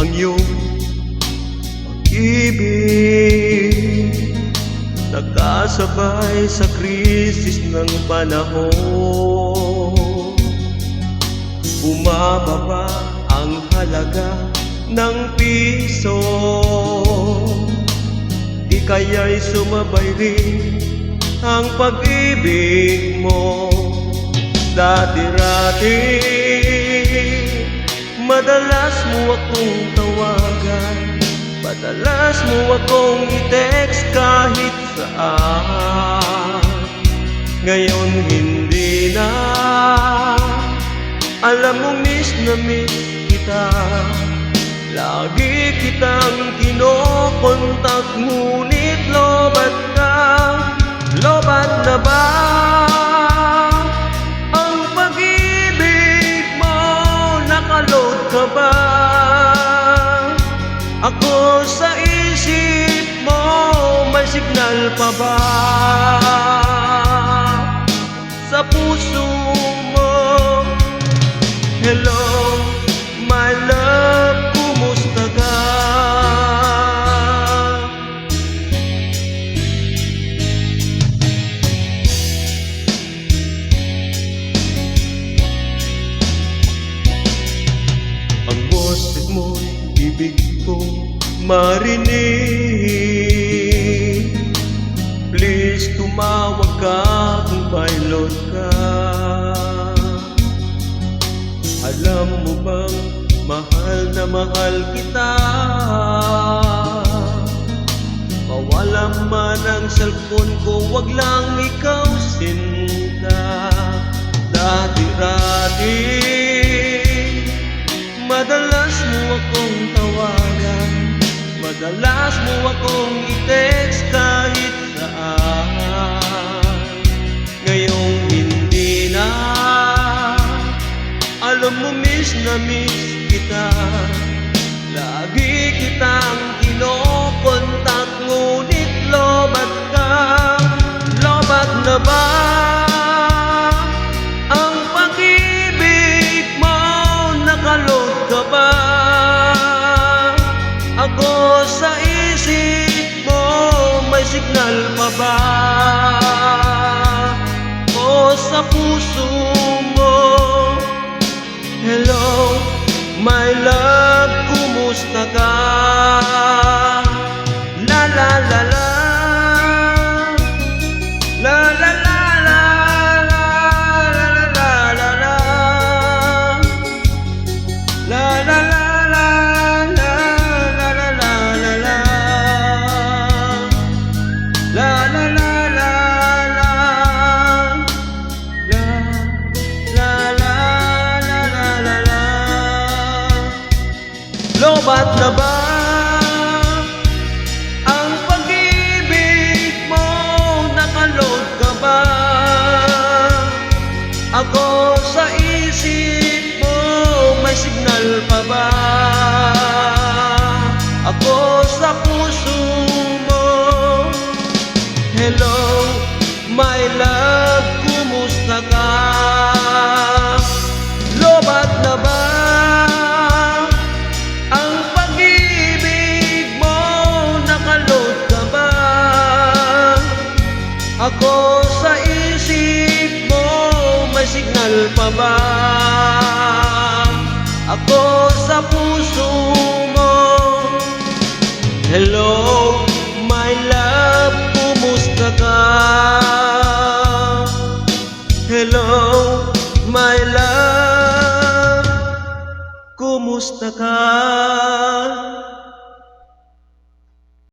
ang iyong pag-ibig, nagkasabay sa krisis ng panahon. Bumababa ang halaga ng piso, di kaya'y sumabay rin ang pag-ibig mo. Dati-rati madalas mo akong tawagan, madalas mo akong i-text kahit saan. Ngayon hindi na, alam mong miss na miss kita. Lagi kitang kinokontak, ngunit lobat ka. Lobat na ba ang pag-ibig mo? Nakaload ka ba? Ako sa isip mo, may signal pa ba? Sa puso mo, hello, my love, kumusta ka? Ang boses mo'y ibig kong marinig. Please tumawag ka kung may load ka. Alam mo bang mahal na mahal kita? Mawala man ang cellphone ko, wag lang ikaw sinta. Dati-rati madalas mo akong tawagan, madalas mo akong i-text kahit saan. Ngayong hindi na, alam mo miss na miss kita. Lagi kitang kinokontak, ngunit lobat ka. Lobat na ba ang pag-ibig mo? Nakaload ka ba? Ako sa isip mo, may signal pa ba? O sa puso mo, hello, my love, kumusta ka? La la la la, la la la la, la la la la, la la la la, la la la la la, la la la la la, lobat na ba ang pag-ibig mo? Nakaload ka ba? Ako sa isip mo, may signal pa ba? Ako sa puso mo, hello, my love, kumusta ka? Lobat na ba ako sa isip mo, may signal pa ba? Ako sa puso mo, hello, my love, kumusta ka? Hello, my love, kumusta ka?